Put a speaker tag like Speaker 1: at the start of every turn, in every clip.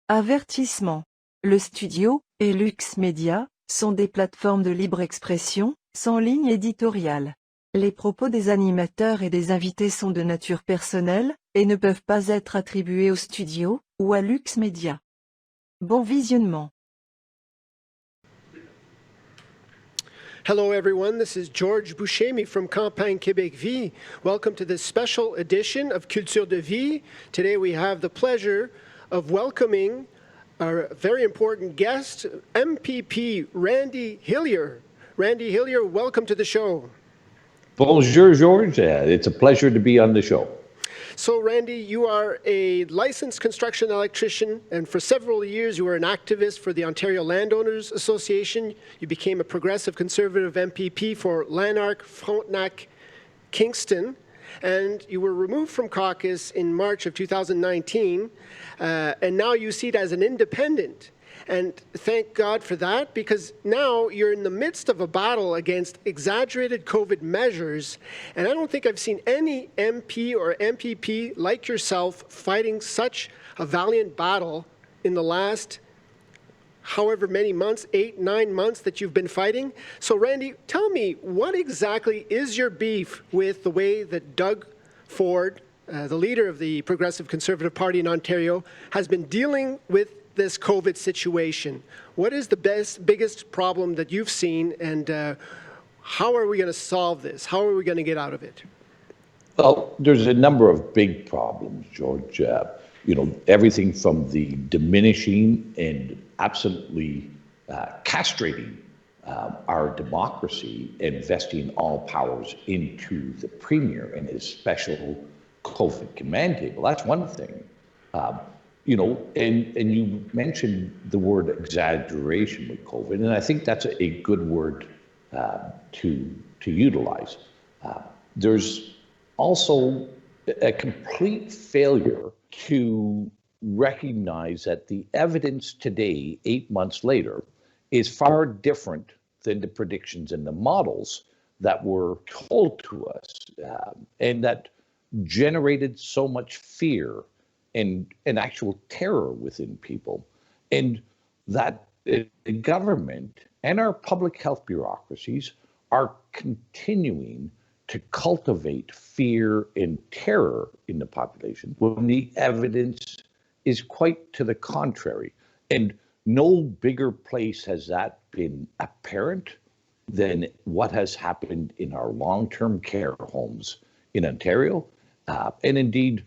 Speaker 1: Avertissement. Le studio et Lux Media sont des plateformes de libre expression, sans ligne éditoriale. Les propos des animateurs et des invités sont de nature personnelle et ne peuvent pas être attribués au studio ou à Lux Media. Bon visionnement.
Speaker 2: Hello everyone, this is George Bouchemi from Campagne Québec-Vie. Welcome to this special edition of Culture de Vie. Today we have the pleasure of welcoming our very important guest, MPP Randy Hillier. Randy Hillier, welcome to the show.
Speaker 3: Bonjour, George. It's a pleasure to be on the show.
Speaker 2: So, Randy, you are a licensed construction electrician, and for several years you were an activist for the Ontario Landowners Association. You became a progressive conservative MPP for Lanark, Frontenac, Kingston, and you were removed from caucus in March of 2019, and now you seat as an independent. And thank God for that, because now you're in the midst of a battle against exaggerated COVID measures, and I don't think I've seen any MP or MPP like yourself fighting such a valiant battle in the last however many months, 8, 9 months that you've been fighting. So Randy, tell me, what exactly is your beef with the way that Doug Ford, the leader of the Progressive Conservative Party in Ontario, has been dealing with this COVID situation? What is the biggest problem that you've seen, and how are we going to solve this? How are we going to get out of it?
Speaker 3: Well, there's a number of big problems, George. Everything from the diminishing and absolutely castrating our democracy and vesting all powers into the Premier and his special COVID command table. That's one thing. And you mentioned the word exaggeration with COVID, and I think that's a good word to utilize. There's also a complete failure to recognize that the evidence today, 8 months later, is far different than the predictions and the models that were told to us, and that generated so much fear and actual terror within people, and that the government and our public health bureaucracies are continuing to cultivate fear and terror in the population when the evidence is quite to the contrary. And no bigger place has that been apparent than what has happened in our long-term care homes in Ontario, and indeed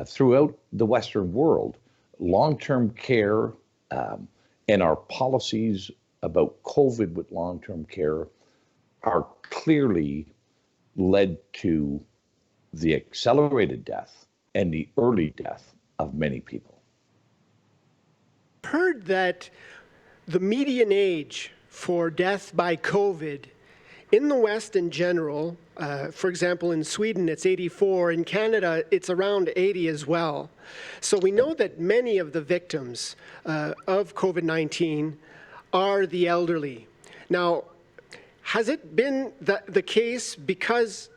Speaker 3: throughout the Western world. Long-term care and our policies about COVID with long-term care are clearly led to the accelerated death and the early death of many people.
Speaker 2: I've heard that the median age for death by COVID in the West in general, for example, in Sweden, it's 84. In Canada, it's around 80 as well. So we know that many of the victims of COVID-19 are the elderly. Now, has it been the case because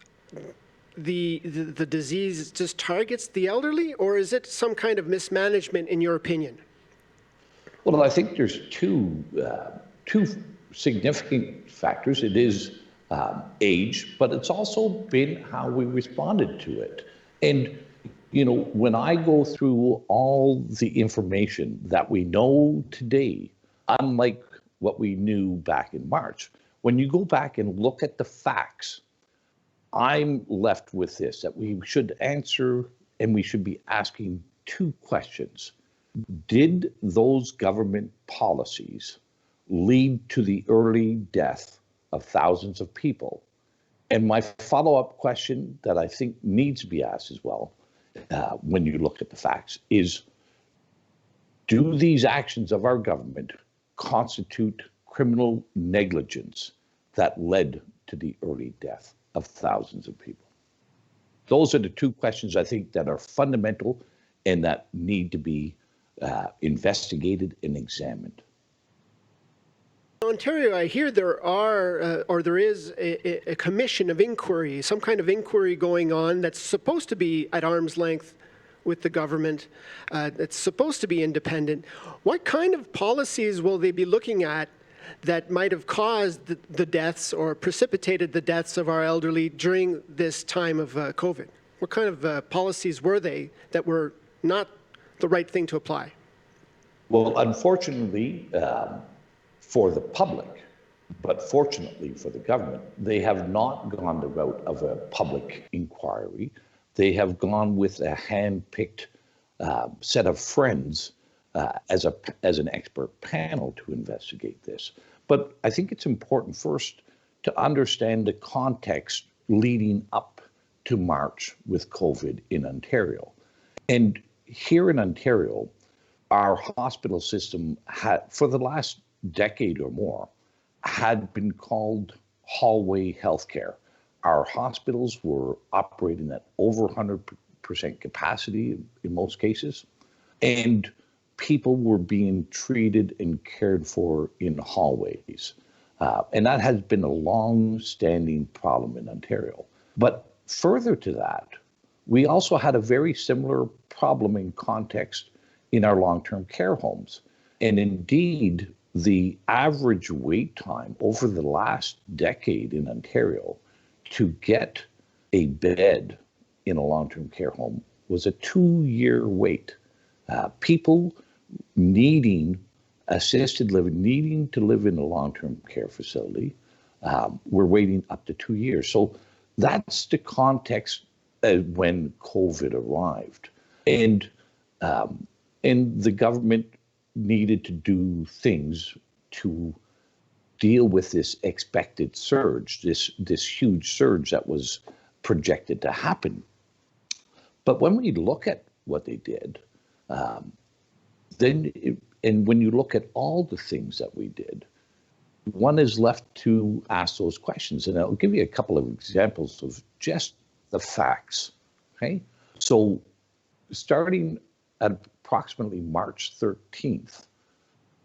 Speaker 2: the disease just targets the elderly, or is it some kind of mismanagement in your opinion?
Speaker 3: Well, I think there's two significant factors. It is age, but it's also been how we responded to it. And, when I go through all the information that we know today, unlike what we knew back in March, when you go back and look at the facts, I'm left with this, that we should answer and we should be asking two questions. Did those government policies lead to the early death of thousands of people? And my follow-up question that I think needs to be asked as well, when you look at the facts, is do these actions of our government constitute criminal negligence that led to the early death of thousands of people? Those are the two questions I think that are fundamental and that need to be investigated and examined.
Speaker 2: Ontario, I hear there are, or there is a commission of inquiry, some kind of inquiry going on that's supposed to be at arm's length with the government that's supposed to be independent. What kind of policies will they be looking at that might have caused the deaths or precipitated the deaths of our elderly during this time of COVID? What kind of policies were they that were not the right thing to apply?
Speaker 3: Well, unfortunately for the public, but fortunately for the government, they have not gone the route of a public inquiry. They have gone with a hand-picked set of friends as an expert panel to investigate this. But I think it's important first to understand the context leading up to March with COVID in Ontario. And here in Ontario, our hospital system had, for the last decade or more, had been called hallway healthcare. Our hospitals were operating at over 100% capacity in most cases, and people were being treated and cared for in hallways. And that has been a long-standing problem in Ontario. But further to that, we also had a very similar problem in context in our long-term care homes. And indeed, the average wait time over the last decade in Ontario to get a bed in a long-term care home was a 2-year wait. People needing assisted living, needing to live in a long-term care facility, were waiting up to 2 years. So that's the context when COVID arrived. And the government needed to do things to deal with this expected surge, this huge surge that was projected to happen. But when we look at what they did, and when you look at all the things that we did, one is left to ask those questions. And I'll give you a couple of examples of just the facts, okay? So starting at approximately March 13th,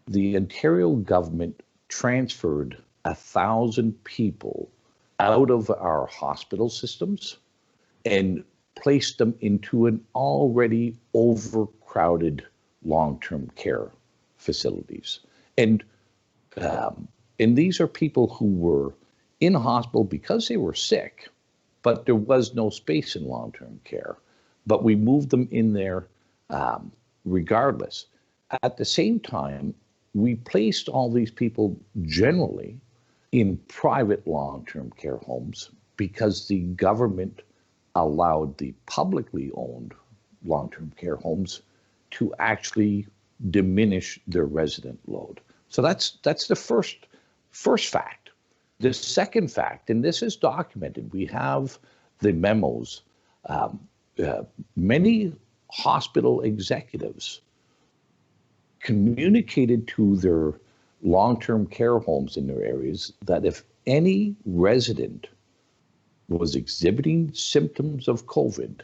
Speaker 3: the Ontario government transferred 1,000 people out of our hospital systems and placed them into an already overcrowded long-term care facilities. And these are people who were in hospital because they were sick, but there was no space in long-term care. But we moved them in there regardless. At the same time, we placed all these people generally in private long-term care homes because the government allowed the publicly owned long-term care homes to actually diminish their resident load. So that's the first fact. The second fact, and this is documented, we have the memos. Many hospital executives communicated to their long-term care homes in their areas that if any resident was exhibiting symptoms of COVID,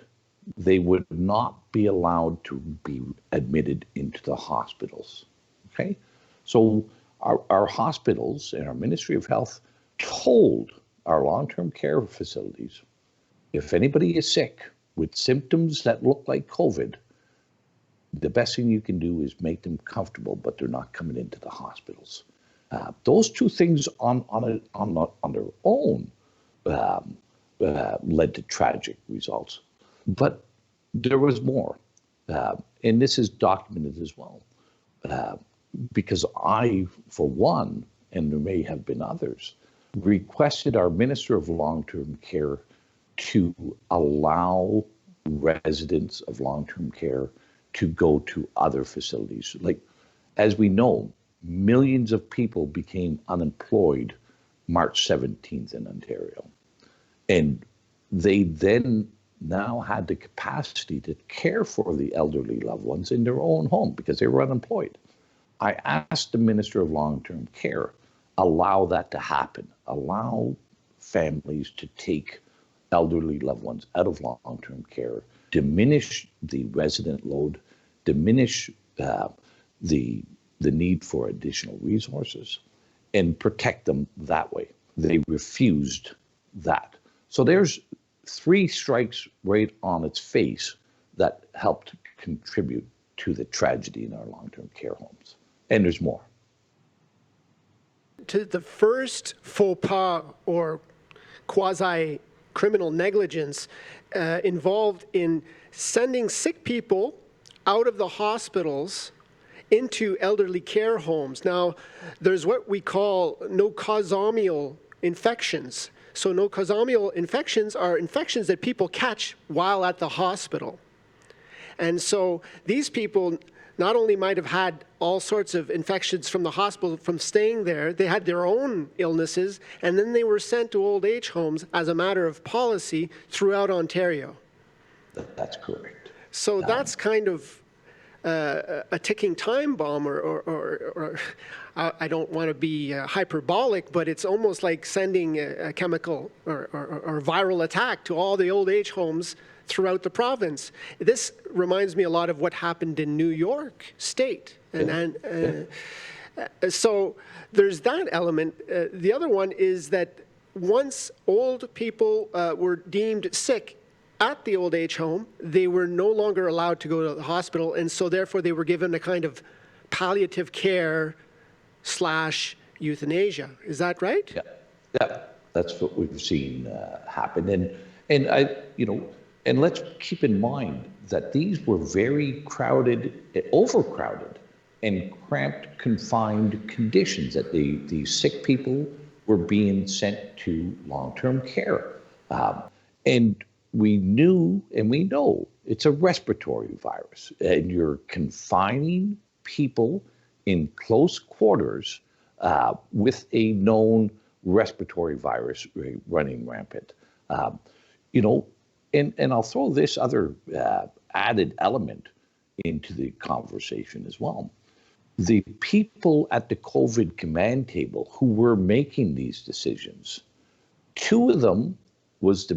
Speaker 3: they would not be allowed to be admitted into the hospitals, okay? So our hospitals and our Ministry of Health told our long-term care facilities, if anybody is sick with symptoms that look like COVID, the best thing you can do is make them comfortable, but they're not coming into the hospitals. Those two things on their own led to tragic results. But there was more, and this is documented as well, because I, for one, and there may have been others, requested our Minister of Long-Term Care to allow residents of long-term care to go to other facilities. Like, as we know, millions of people became unemployed March 17th in Ontario. And they then now had the capacity to care for the elderly loved ones in their own home because they were unemployed. I asked the Minister of Long-Term Care, allow that to happen, allow families to take elderly loved ones out of long-term care, diminish the resident load, diminish the need for additional resources, and protect them that way. They refused that. So there's 3 strikes right on its face that helped contribute to the tragedy in our long-term care homes. And there's more.
Speaker 2: To the first faux pas or quasi-criminal negligence involved in sending sick people out of the hospitals into elderly care homes. Now, there's what we call nosocomial infections. So nosocomial infections are infections that people catch while at the hospital. And so these people not only might have had all sorts of infections from the hospital from staying there, they had their own illnesses, and then they were sent to old age homes as a matter of policy throughout Ontario.
Speaker 3: That's correct.
Speaker 2: So that's kind of a ticking time bomb, or I don't want to be hyperbolic, but it's almost like sending a chemical or viral attack to all the old age homes throughout the province. This reminds me a lot of what happened in New York State. So there's that element. The other one is that once old people were deemed sick at the old age home, they were no longer allowed to go to the hospital, and so therefore they were given a kind of palliative care / euthanasia. Is that right?
Speaker 3: Yeah, that's what we've seen happen. And I, and let's keep in mind that these were very crowded, overcrowded, and cramped, confined conditions that these sick people were being sent to long-term care. And we knew and we know it's a respiratory virus, and you're confining people in close quarters with a known respiratory virus running rampant. And I'll throw this other added element into the conversation as well. The people at the COVID command table who were making these decisions, two of them was the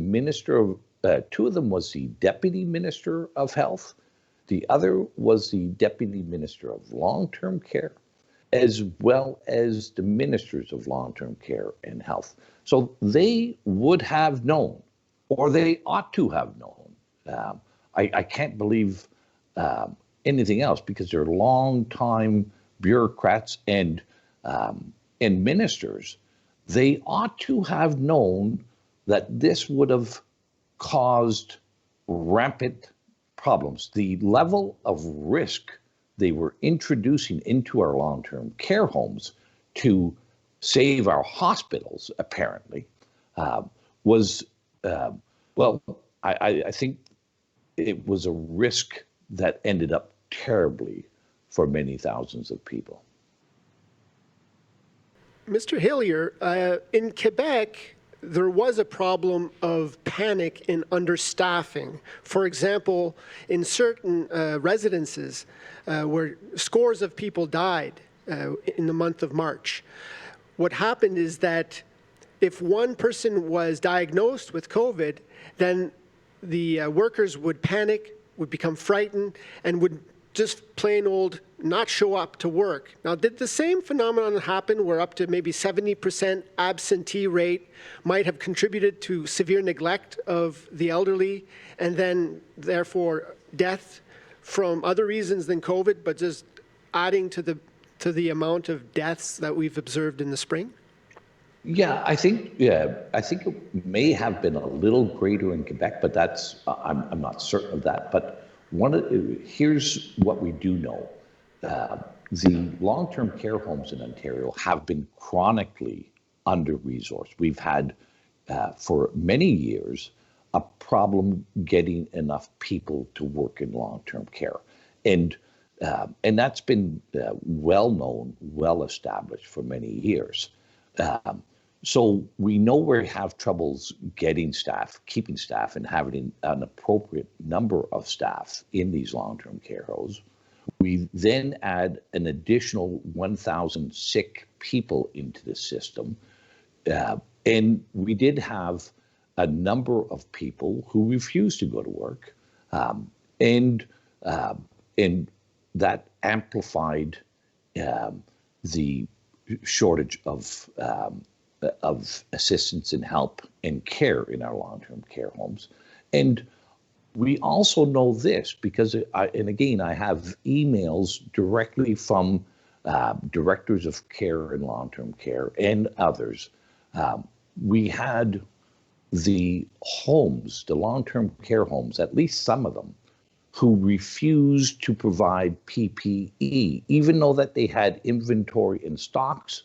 Speaker 3: Deputy Minister of Health. The other was the Deputy Minister of Long-Term Care, as well as the Ministers of Long-Term Care and Health. So they would have known, or they ought to have known. I can't believe anything else, because they're long-time bureaucrats and ministers. They ought to have known that this would have caused rampant problems. The level of risk they were introducing into our long-term care homes to save our hospitals, apparently, was, I think it was a risk that ended up terribly for many thousands of people.
Speaker 2: Mr. Hillier, in Quebec, there was a problem of panic in understaffing. For example, in certain residences where scores of people died in the month of March, what happened is that if one person was diagnosed with COVID, then the workers would panic, would become frightened, and would just plain old not show up to work. Now, did the same phenomenon happen where up to maybe 70% absentee rate might have contributed to severe neglect of the elderly, and then therefore death from other reasons than COVID, but just adding to the amount of deaths that we've observed in the spring?
Speaker 3: Yeah, I think it may have been a little greater in Quebec, but I'm not certain of that. But here's what we do know. The long-term care homes in Ontario have been chronically under-resourced. We've had, for many years, a problem getting enough people to work in long-term care. And that's been well known, well established for many years. So we know we have troubles getting staff, keeping staff, and having an appropriate number of staff in these long-term care homes. We then add an additional 1,000 sick people into the system. And we did have a number of people who refused to go to work. And that amplified the shortage of assistance and help and care in our long-term care homes. And We also know this because, and again, I have emails directly from directors of care and long-term care and others. We had the homes, the long-term care homes, at least some of them, who refused to provide PPE, even though that they had inventory and stocks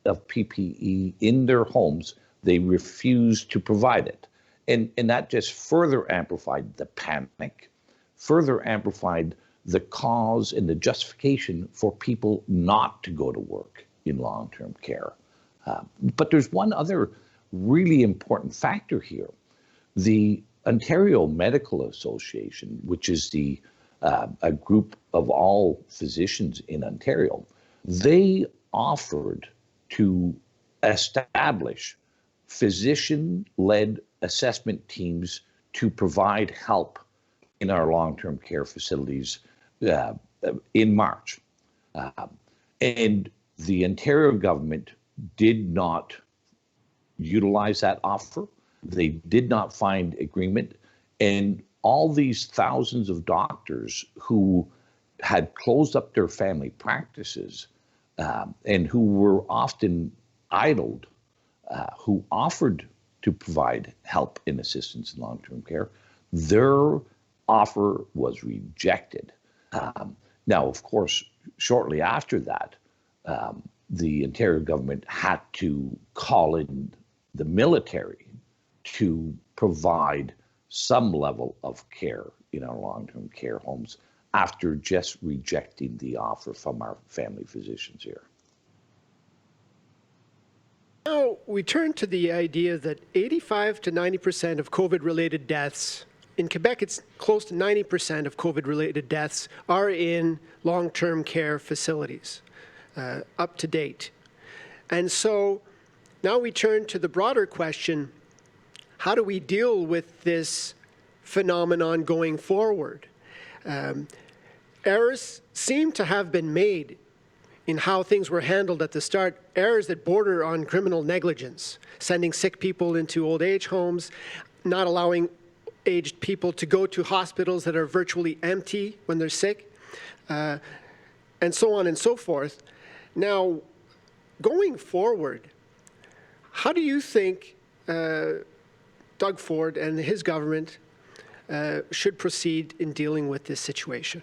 Speaker 3: of PPE in their homes, they refused to provide it. And that just further amplified the panic, further amplified the cause and the justification for people not to go to work in long-term care. But there's one other really important factor here. The Ontario Medical Association, which is a group of all physicians in Ontario, they offered to establish physician-led assessment teams to provide help in our long-term care facilities in March. And the Ontario government did not utilize that offer. They did not find agreement. And all these thousands of doctors who had closed up their family practices and who were often idled, who offered to provide help and assistance in long-term care, their offer was rejected. Now, of course, shortly after that, the Ontario government had to call in the military to provide some level of care in our long-term care homes after just rejecting the offer from our family physicians here.
Speaker 2: Now we turn to the idea that 85 to 90% of COVID-related deaths, in Quebec it's close to 90% of COVID-related deaths are in long-term care facilities, up to date. And so now we turn to the broader question, how do we deal with this phenomenon going forward? Errors seem to have been made in how things were handled at the start, errors that border on criminal negligence, sending sick people into old age homes, not allowing aged people to go to hospitals that are virtually empty when they're sick, and so on and so forth. Now, going forward, how do you think Doug Ford and his government should proceed in dealing with this situation?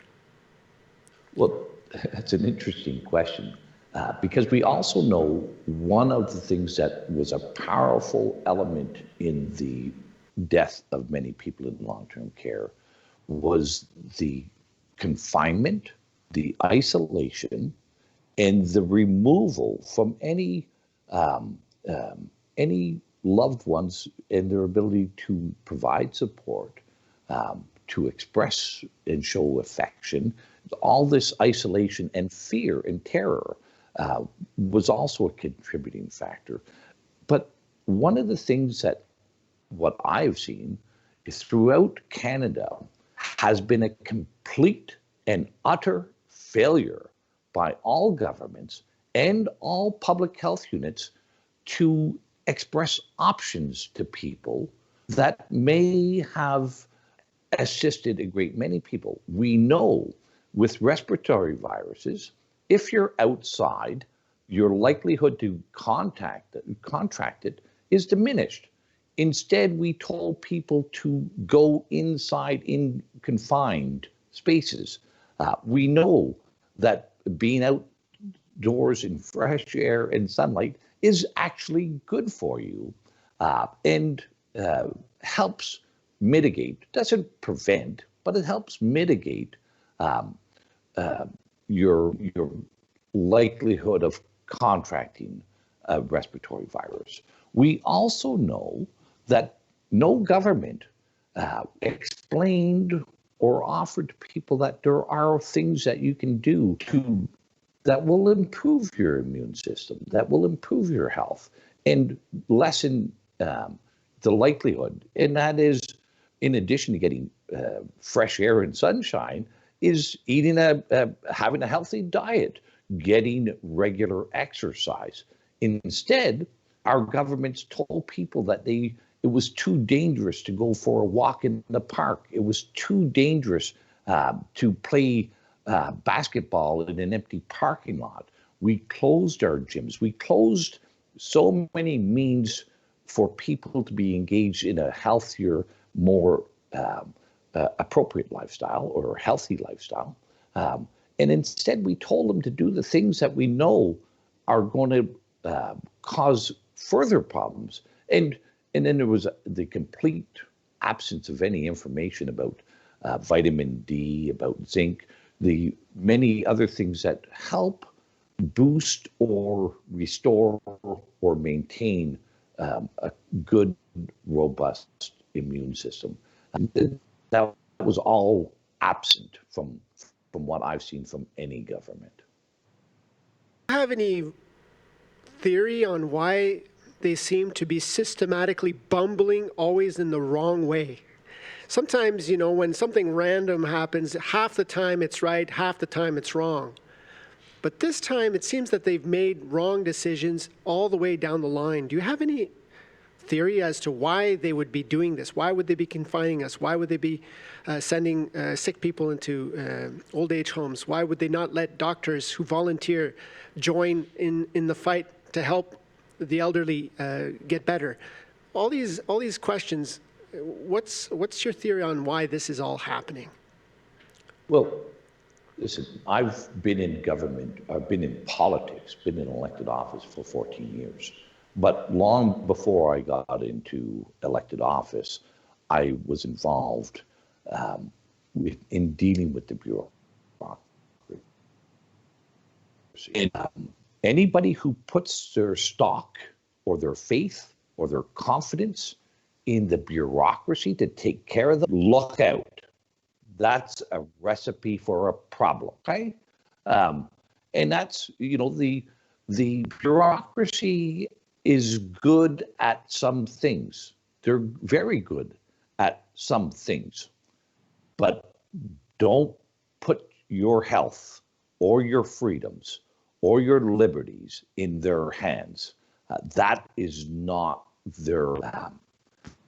Speaker 3: Well, that's an interesting question because we also know one of the things that was a powerful element in the death of many people in long-term care was the confinement, the isolation, and the removal from any loved ones and their ability to provide support, to express and show affection. All this isolation and fear and terror was also a contributing factor. But one of the things that what I've seen is throughout Canada has been a complete and utter failure by all governments and all public health units to express options to people that may have assisted a great many people. We know with respiratory viruses, if you're outside, your likelihood to contract it is diminished. Instead, we told people to go inside in confined spaces. We know that being outdoors in fresh air and sunlight is actually good for you and helps mitigate, doesn't prevent, but it helps mitigate your likelihood of contracting a respiratory virus. We also know that no government explained or offered to people that there are things that you can do that will improve your immune system, that will improve your health and lessen the likelihood. And that is, in addition to getting fresh air and sunshine, is eating having a healthy diet, getting regular exercise. Instead, our governments told people that they It was too dangerous to go for a walk in the park. It was too dangerous to play basketball in an empty parking lot. We closed our gyms. We closed so many means for people to be engaged in a healthier, more appropriate lifestyle or healthy lifestyle. And instead, we told them to do the things that we know are going to cause further problems. And then there was the complete absence of any information about vitamin D, about zinc, the many other things that help boost or restore or maintain a good, robust immune system. That was all absent from what I've seen from any government.
Speaker 2: Do you have any theory on why they seem to be systematically bumbling always in the wrong way? Sometimes, you know, when something random happens, half the time it's right, half the time it's wrong. But this time it seems that they've made wrong decisions all the way down the line. Do you have any theory as to why they would be doing this? Why would they be confining us? Why would they be sending sick people into old age homes? Why would they not let doctors who volunteer join in the fight to help the elderly get better? All these questions. What's your theory on why this is all happening?
Speaker 3: Well, listen, I've been in government, I've been in politics, been in elected office for 14 years. But long before I got into elected office, I was involved in dealing with the bureaucracy. And anybody who puts their stock or their faith or their confidence in the bureaucracy to take care of them, look out. That's a recipe for a problem, okay? And that's, you know, the bureaucracy is good at some things. They're very good at some things, but don't put your health or your freedoms or your liberties in their hands. That is not their,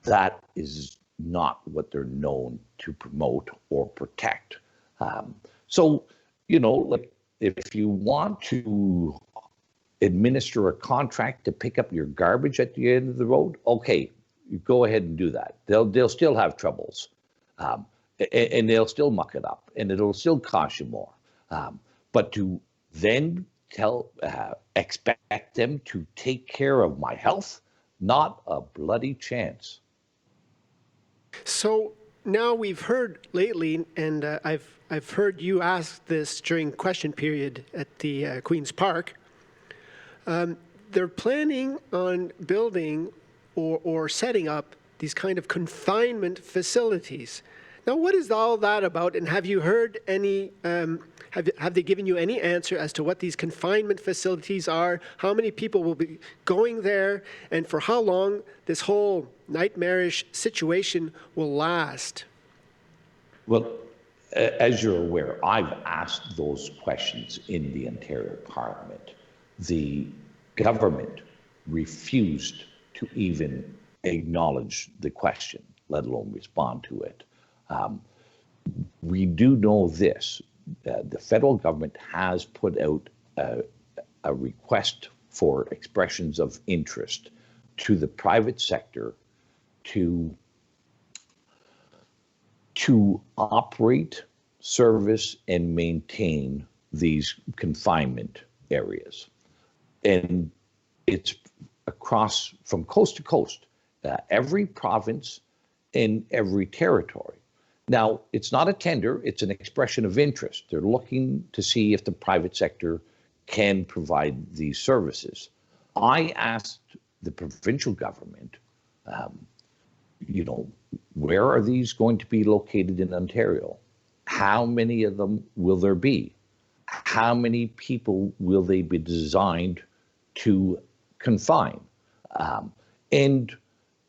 Speaker 3: that is not what they're known to promote or protect. So, you know, like if you want to administer a contract to pick up your garbage at the end of the road, okay, you go ahead and do that. They'll still have troubles, and they'll still muck it up, and it'll still cost you more. But to then expect them to take care of my health, not a bloody chance.
Speaker 2: So now we've heard lately, and I've heard you ask this during question period at the Queen's Park. They're planning on building or setting up these kind of confinement facilities. Now, what is all that about? And have you heard any, have they given you any answer as to what these confinement facilities are, how many people will be going there, and for how long this whole nightmarish situation will last?
Speaker 3: Well, as you're aware, I've asked those questions in the Ontario Parliament. The government refused to even acknowledge the question, let alone respond to it. We do know this. The federal government has put out a request for expressions of interest to the private sector to operate, service, and maintain these confinement areas. And it's across from coast to coast, every province and every territory. Now, it's not a tender, it's an expression of interest. They're looking to see if the private sector can provide these services. I asked the provincial government, you know, where are these going to be located in Ontario? How many of them will there be? How many people will they be designed to confine? And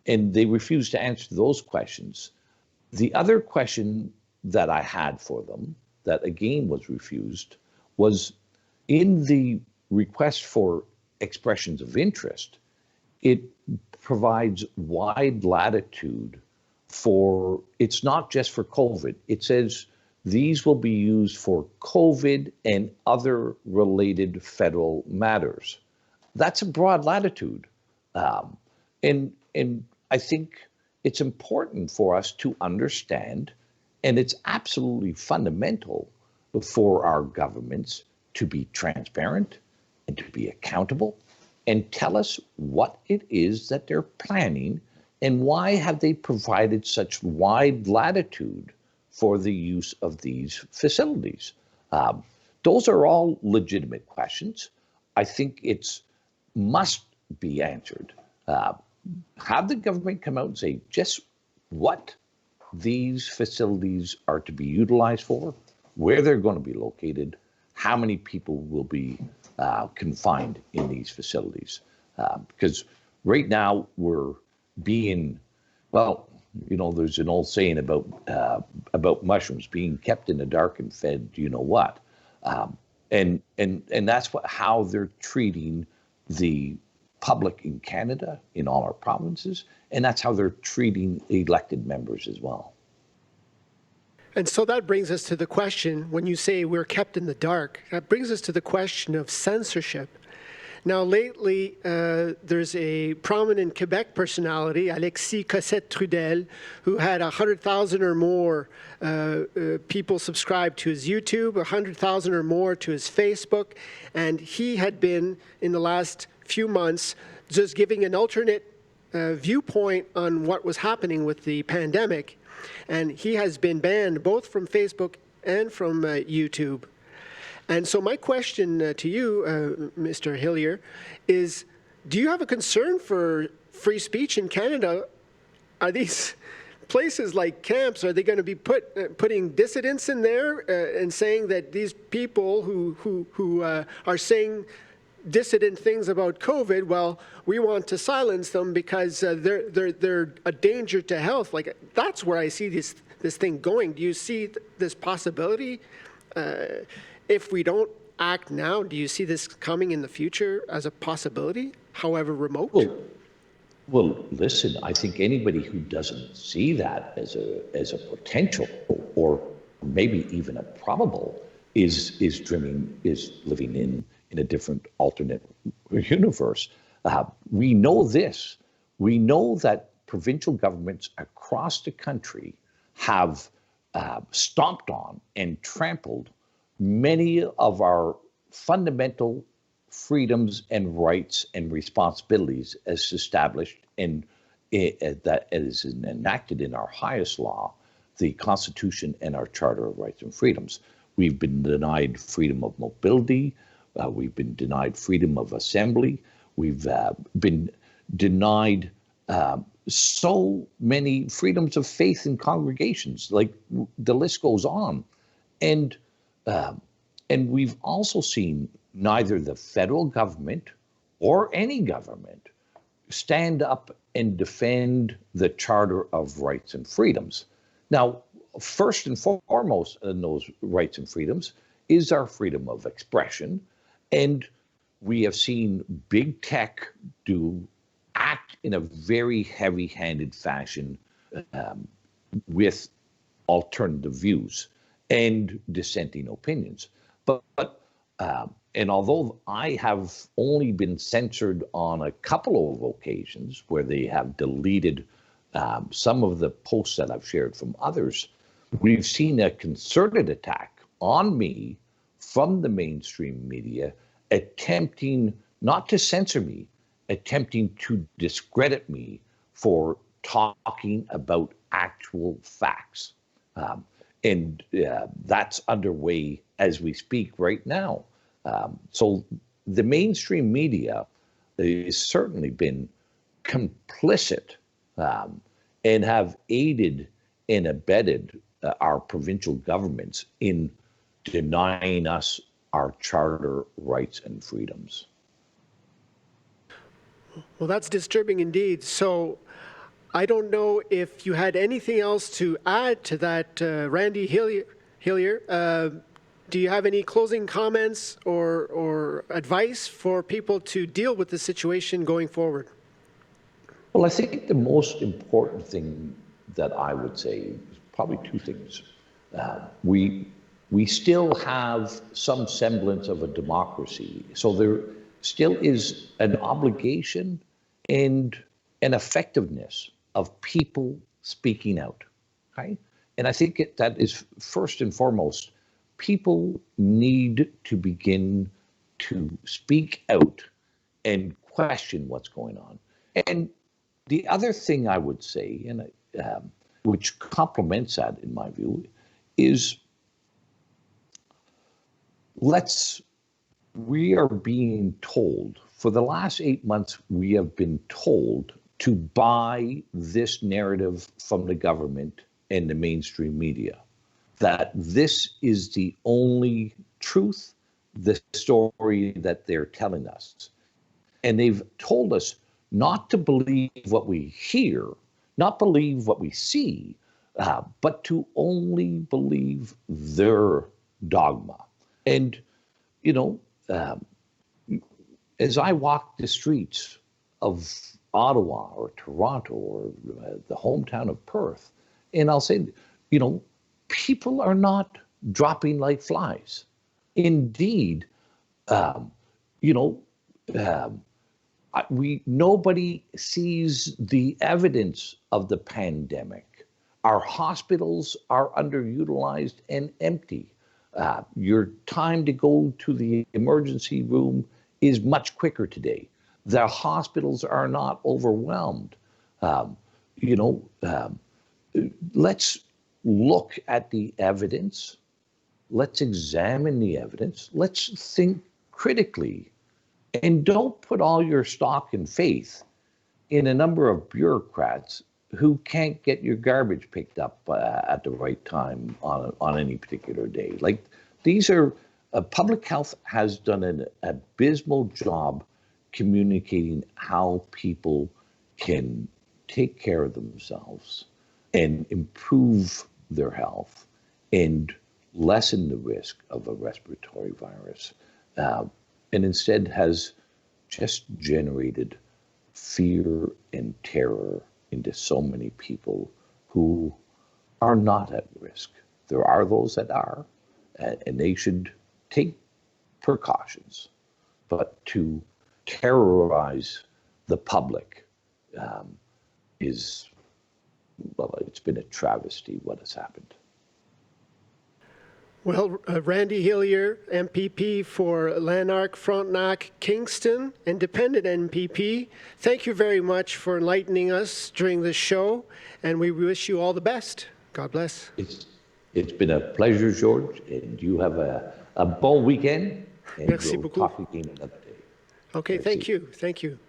Speaker 3: they refused to answer those questions. The other question that I had for them, that again was refused, was in the request for expressions of interest, it provides wide latitude for, it's not just for COVID. It says these will be used for COVID and other related federal matters. That's a broad latitude. And I think it's important for us to understand, and it's absolutely fundamental for our governments to be transparent and to be accountable and tell us what it is that they're planning and why have they provided such wide latitude for the use of these facilities. Those are all legitimate questions. I think it's must be answered. Have the government come out and say just what these facilities are to be utilized for, where they're going to be located, how many people will be confined in these facilities. Because right now we're being, well, you know, there's an old saying about mushrooms being kept in the dark and fed, you know what, and that's how they're treating the public in Canada, in all our provinces, and that's how they're treating elected members as well.
Speaker 2: And so that brings us to the question, when you say we're kept in the dark, that brings us to the question of censorship. Now, lately, there's a prominent Quebec personality, Alexis Cossette-Trudel, who had 100,000 or more people subscribed to his YouTube, 100,000 or more to his Facebook, and he had been, in the last few months, just giving an alternate viewpoint on what was happening with the pandemic. And he has been banned both from Facebook and from YouTube. And so my question to you, Mr. Hillier, is do you have a concern for free speech in Canada? Are these places like camps, are they going to be putting dissidents in there and saying that these people who are saying dissident things about COVID, well, we want to silence them because they're a danger to health? Like, that's where I see this thing going. Do you see this possibility? If we don't act now, do you see this coming in the future as a possibility, however remote?
Speaker 3: Well, listen, I think anybody who doesn't see that as a potential or maybe even a probable is living in a different alternate universe. We know this. We know that provincial governments across the country have stomped on and trampled many of our fundamental freedoms and rights and responsibilities as established and that is enacted in our highest law, the Constitution and our Charter of Rights and Freedoms. We've been denied freedom of mobility. We've been denied freedom of assembly. We've been denied so many freedoms of faith in congregations. Like, the list goes on. And we've also seen neither the federal government or any government stand up and defend the Charter of Rights and Freedoms. Now, first and foremost in those rights and freedoms is our freedom of expression. And we have seen big tech act in a very heavy-handed fashion with alternative views and dissenting opinions. And although I have only been censored on a couple of occasions where they have deleted some of the posts that I've shared from others, we've seen a concerted attack on me from the mainstream media, attempting not to censor me, attempting to discredit me for talking about actual facts. And that's underway as we speak right now. So the mainstream media has certainly been complicit and have aided and abetted our provincial governments in denying us our charter rights and freedoms.
Speaker 2: Well, that's disturbing indeed. So I don't know if you had anything else to add to that, Randy Hillier. Do you have any closing comments or advice for people to deal with the situation going forward?
Speaker 3: Well, I think the most important thing that I would say is probably two things. We still have some semblance of a democracy, so there still is an obligation and an effectiveness of people speaking out, okay? And I think that is first and foremost, people need to begin to speak out and question what's going on. And the other thing I would say, and which complements that in my view, is we are being told, for the last 8 months, we have been told to buy this narrative from the government and the mainstream media, that this is the only truth, the story that they're telling us. And they've told us not to believe what we hear, not believe what we see, but to only believe their dogma. And, you know, as I walk the streets of Ottawa or Toronto or the hometown of Perth, and I'll say, you know, people are not dropping like flies. Indeed, you know, nobody sees the evidence of the pandemic. Our hospitals are underutilized and empty. Your time to go to the emergency room is much quicker today. The hospitals are not overwhelmed. You know, let's look at the evidence. Let's examine the evidence. Let's think critically. And don't put all your stock and faith in a number of bureaucrats who can't get your garbage picked up at the right time on any particular day. Like, these are, public health has done an abysmal job communicating how people can take care of themselves and improve their health and lessen the risk of a respiratory virus. And instead has just generated fear and terror into so many people who are not at risk. There are those that are, and they should take precautions. But to terrorize the public is, well, it's been a travesty what has happened.
Speaker 2: Well, Randy Hillier, MPP for Lanark, Frontenac, Kingston, independent MPP, thank you very much for enlightening us during this show, and we wish you all the best. God bless.
Speaker 3: It's been a pleasure, George, and you have a bon weekend, and
Speaker 2: Merci
Speaker 3: we'll
Speaker 2: beaucoup.
Speaker 3: talk again another day.
Speaker 2: Okay,
Speaker 3: Merci.
Speaker 2: thank you. Thank you.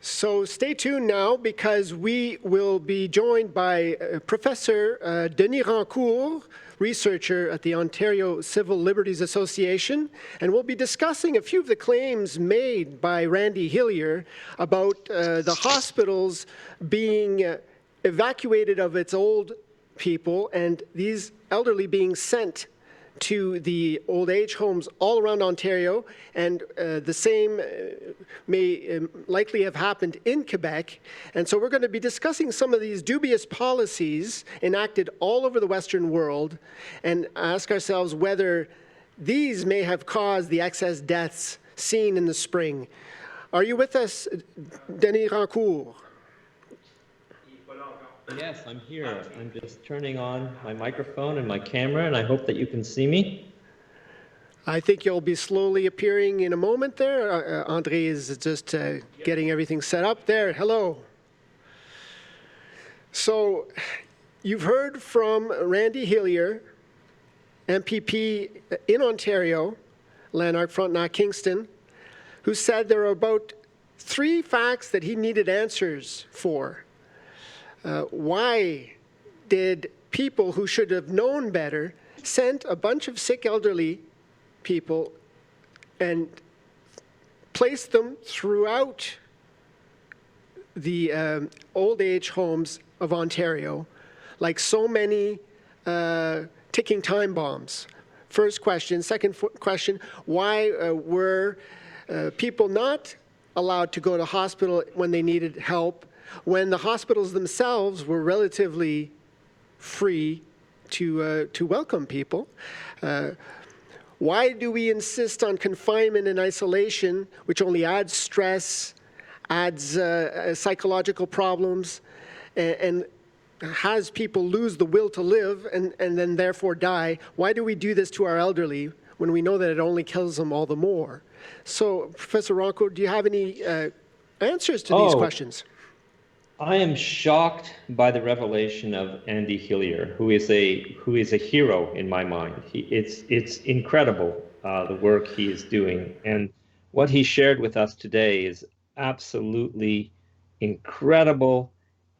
Speaker 2: So stay tuned now, because we will be joined by Professor Denis Rancourt, researcher at the Ontario Civil Liberties Association, and we'll be discussing a few of the claims made by Randy Hillier about the hospitals being evacuated of its old people and these elderly being sent to the old age homes all around Ontario, and the same may likely have happened in Quebec. And so we're going to be discussing some of these dubious policies enacted all over the Western world and ask ourselves whether these may have caused the excess deaths seen in the spring. Are you with us, Denis Rancourt?
Speaker 4: Yes, I'm here. I'm just turning on my microphone and my camera, and I hope that you can see me.
Speaker 2: I think you'll be slowly appearing in a moment there. Andre is just getting everything set up there. Hello. So you've heard from Randy Hillier, MPP in Ontario, Lanark, Frontenac, Kingston, who said there are about 3 facts that he needed answers for. Why did people who should have known better send a bunch of sick elderly people and place them throughout the old age homes of Ontario like so many ticking time bombs? First question. Second question, why were people not allowed to go to hospital when they needed help, when the hospitals themselves were relatively free to welcome people. Why do we insist on confinement and isolation, which only adds stress, adds psychological problems, and has people lose the will to live and then therefore die? Why do we do this to our elderly when we know that it only kills them all the more? So, Professor Rancourt, do you have any answers to these questions?
Speaker 4: I am shocked by the revelation of Andy Hillier, who is a hero in my mind. It's incredible the work he is doing, and what he shared with us today is absolutely incredible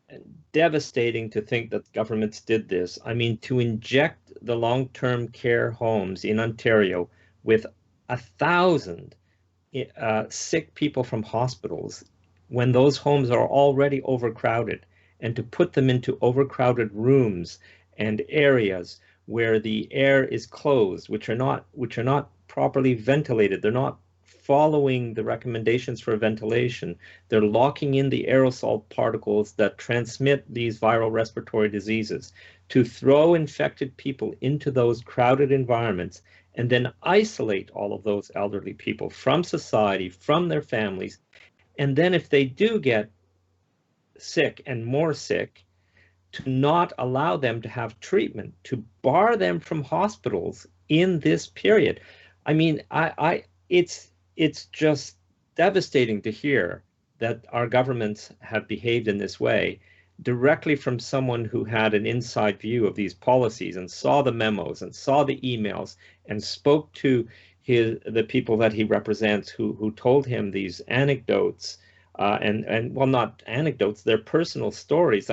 Speaker 4: and devastating to think that governments did this. I mean, to inject the long-term care homes in Ontario with 1,000 sick people from hospitals when those homes are already overcrowded, and to put them into overcrowded rooms and areas where the air is closed, which are not properly ventilated. They're not following the recommendations for ventilation. They're locking in the aerosol particles that transmit these viral respiratory diseases. To throw infected people into those crowded environments and then isolate all of those elderly people from society, from their families, and then if they do get sick and more sick, to not allow them to have treatment, to bar them from hospitals in this period. I mean, it's just devastating to hear that our governments have behaved in this way, directly from someone who had an inside view of these policies and saw the memos and saw the emails and spoke to the people that he represents who told him these anecdotes, and well, not anecdotes, they're personal stories.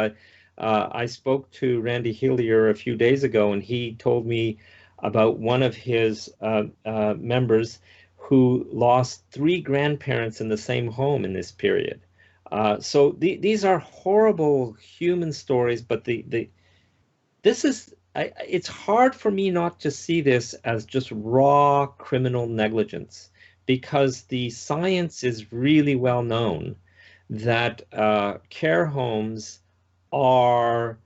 Speaker 4: I spoke to Randy Hillier a few days ago, and he told me about one of his members who lost 3 grandparents in the same home in this period. So these are horrible human stories, but this is, it's hard for me not to see this as just raw criminal negligence, because the science is really well known that care homes are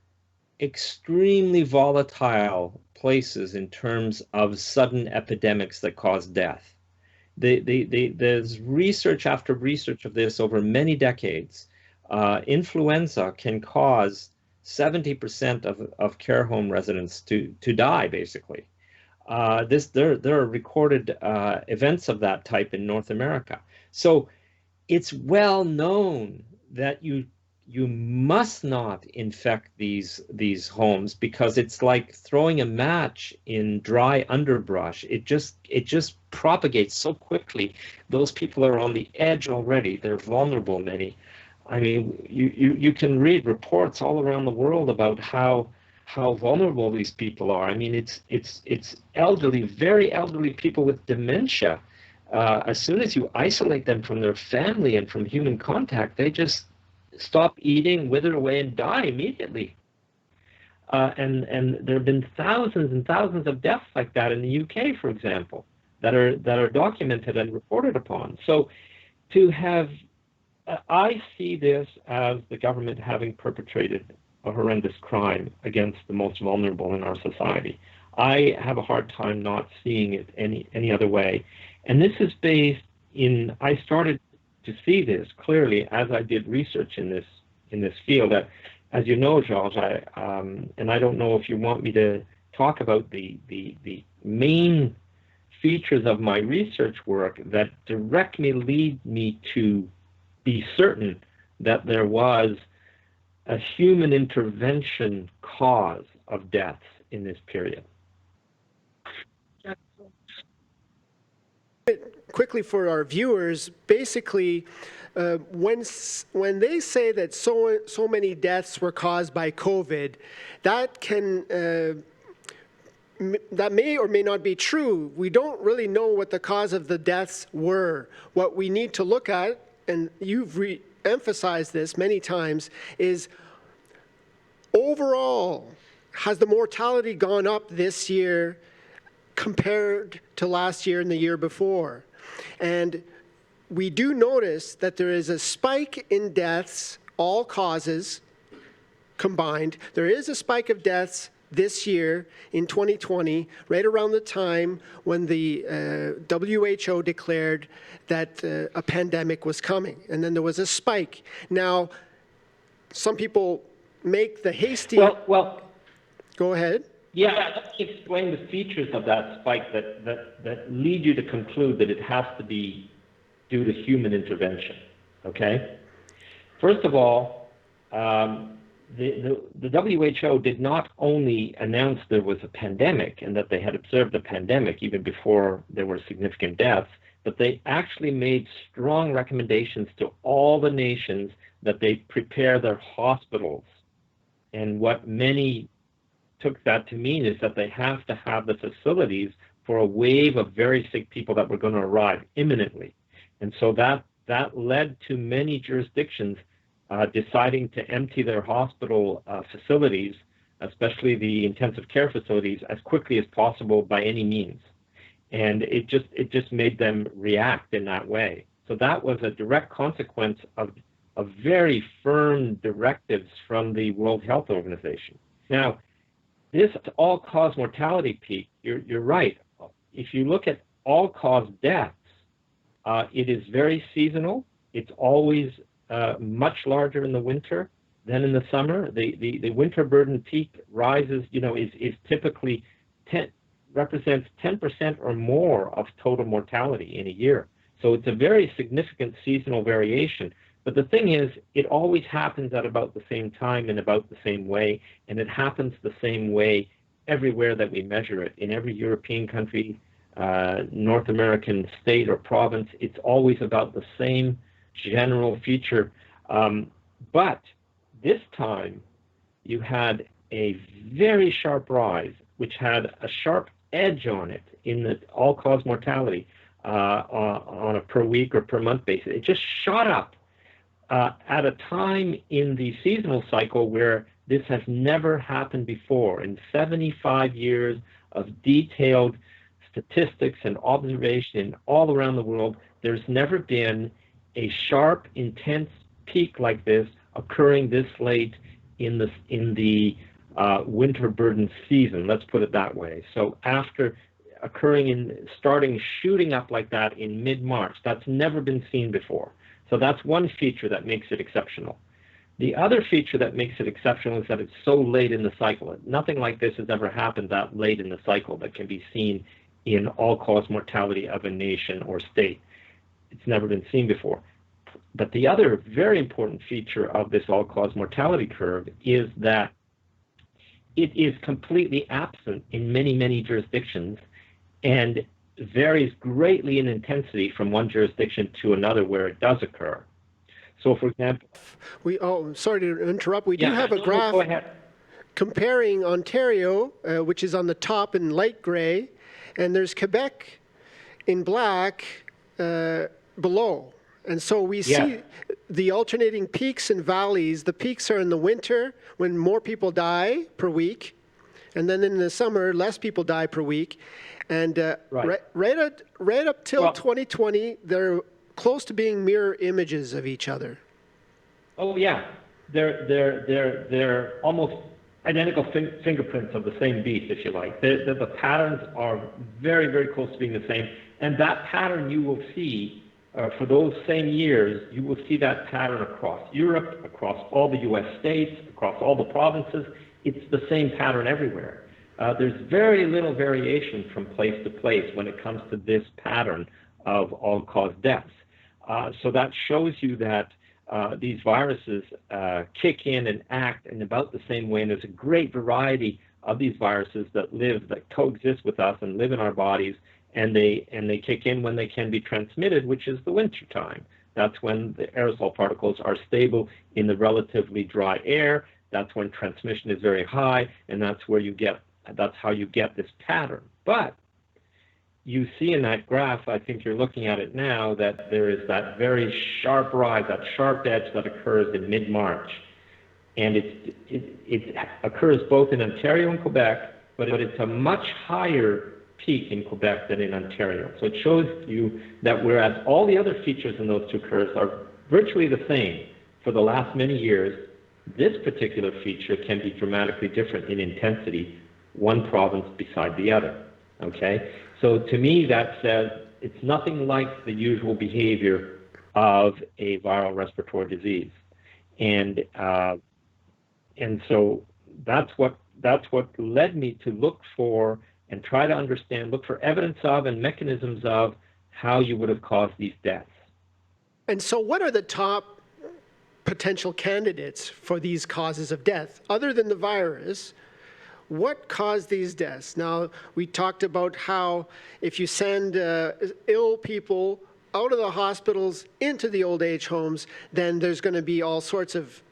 Speaker 4: extremely volatile places in terms of sudden epidemics that cause death. There's research after research of this over many decades. Influenza can cause 70% of care home residents to die, basically. There are recorded events of that type in North America. So it's well known that you must not infect these homes, because it's like throwing a match in dry underbrush. It just propagates so quickly. Those people are on the edge already. They're vulnerable, many. I mean, you can read reports all around the world about how vulnerable these people are. I mean, it's elderly, very elderly people with dementia. As soon as you isolate them from their family and from human contact, they just stop eating, wither away, and die immediately. And there have been thousands and thousands of deaths like that in the UK, for example, that are documented and reported upon. So to have, I see this as the government having perpetrated a horrendous crime against the most vulnerable in our society. I have a hard time not seeing it any other way. And this is based in, I started to see this clearly as I did research in this field. That, as you know, Georges, and I don't know if you want me to talk about the main features of my research work that directly lead me to be certain that there was a human intervention cause of deaths in this period.
Speaker 2: Quickly for our viewers, basically, when they say that so many deaths were caused by COVID, that may or may not be true. We don't really know what the cause of the deaths were. What we need to look at, and you've emphasized this many times, is overall, has the mortality gone up this year compared to last year and the year before? And we do notice that there is a spike in deaths, all causes combined. There is a spike of deaths this year in 2020, right around the time when the WHO declared that a pandemic was coming. And then there was a spike. Now, some people make the hasty...
Speaker 4: Well,
Speaker 2: go ahead.
Speaker 4: Yeah, let me explain the features of that spike that lead you to conclude that it has to be due to human intervention, okay? First of all, the WHO did not only announce there was a pandemic and that they had observed a pandemic even before there were significant deaths, but they actually made strong recommendations to all the nations that they prepare their hospitals. And what many took that to mean is that they have to have the facilities for a wave of very sick people that were going to arrive imminently. And so that led to many jurisdictions deciding to empty their hospital facilities, especially the intensive care facilities, as quickly as possible by any means. And it just made them react in that way. So that was a direct consequence of very firm directives from the World Health Organization. Now, this all-cause mortality peak, you're right. If you look at all-cause deaths, it is very seasonal. It's always much larger in the winter than in the summer. The winter burden peak rises, is typically represents 10% or more of total mortality in a year. So it's a very significant seasonal variation. But the thing is, it always happens at about the same time in about the same way, and it happens the same way everywhere that we measure it. In every European country, North American state or province, it's always about the same general feature. But this time, you had a very sharp rise, which had a sharp edge on it in the all-cause mortality on a per week or per month basis. It just shot up at a time in the seasonal cycle where this has never happened before. In 75 years of detailed statistics and observation all around the world, there's never been a sharp, intense peak like this occurring this late in the winter burden season, let's put it that way. So after starting shooting up like that in mid-March, that's never been seen before. So that's one feature that makes it exceptional. The other feature that makes it exceptional is that it's so late in the cycle. Nothing like this has ever happened that late in the cycle that can be seen in all-cause mortality of a nation or state. It's never been seen before. But the other very important feature of this all-cause mortality curve is that it is completely absent in many, many jurisdictions and varies greatly in intensity from one jurisdiction to another where it does occur. So, for example...
Speaker 2: sorry to interrupt. We do have a graph comparing Ontario, which is on the top in light gray, and there's Quebec in black below. And so we see the alternating peaks and valleys. The peaks are in the winter when more people die per week, and then in the summer, less people die per week. And right up till 2020, they're close to being mirror images of each other.
Speaker 4: Oh yeah, they're almost identical fingerprints of the same beast, if you like. The patterns are very, very close to being the same, and that pattern you will see for those same years. You will see that pattern across Europe, across all the U.S. states, across all the provinces. It's the same pattern everywhere. There's very little variation from place to place when it comes to this pattern of all-cause deaths. So that shows you that these viruses kick in and act in about the same way, and there's a great variety of these viruses that coexist with us and live in our bodies, and they kick in when they can be transmitted, which is the winter time. That's when the aerosol particles are stable in the relatively dry air. That's when transmission is very high, and that's how you get this pattern. But you see in that graph, I think you're looking at it now, that there is that very sharp rise, that sharp edge that occurs in mid-March. And it occurs both in Ontario and Quebec, but it's a much higher peak in Quebec than in Ontario. So it shows you that whereas all the other features in those two curves are virtually the same for the last many years, this particular feature can be dramatically different in intensity, one province beside the other. Okay? So to me, that says it's nothing like the usual behavior of a viral respiratory disease. And so that's what led me to look for and try to understand, look for evidence of and mechanisms of how you would have caused these deaths.
Speaker 2: And so what are the top potential candidates for these causes of death? Other than the virus, what caused these deaths? Now, we talked about how if you send ill people out of the hospitals into the old age homes, then there's going to be all sorts of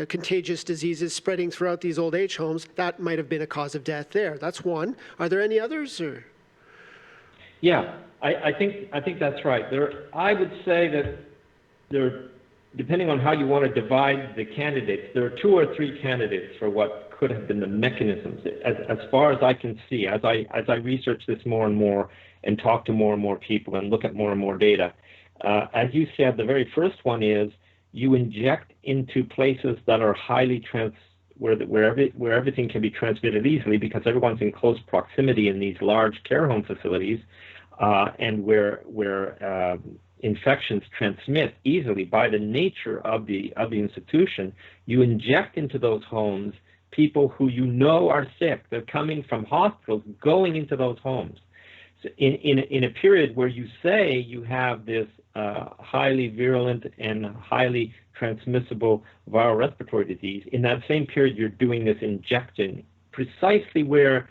Speaker 2: contagious diseases spreading throughout these old age homes. That might have been a cause of death there. That's one. Are there any others? Or?
Speaker 4: Yeah, I think that's right. I would say that there, depending on how you want to divide the candidates, there are 2 or 3 candidates for what could have been the mechanisms. As far as I can see, as I research this more and more and talk to more and more people and look at more and more data, as you said, the very first one is you inject into places that are highly where everything can be transmitted easily because everyone's in close proximity in these large care home facilities, and where infections transmit easily by the nature of the institution. You inject into those homes people who you know are sick. They're coming from hospitals, going into those homes. So in a period where you say you have this highly virulent and highly transmissible viral respiratory disease, in that same period you're doing this injection precisely where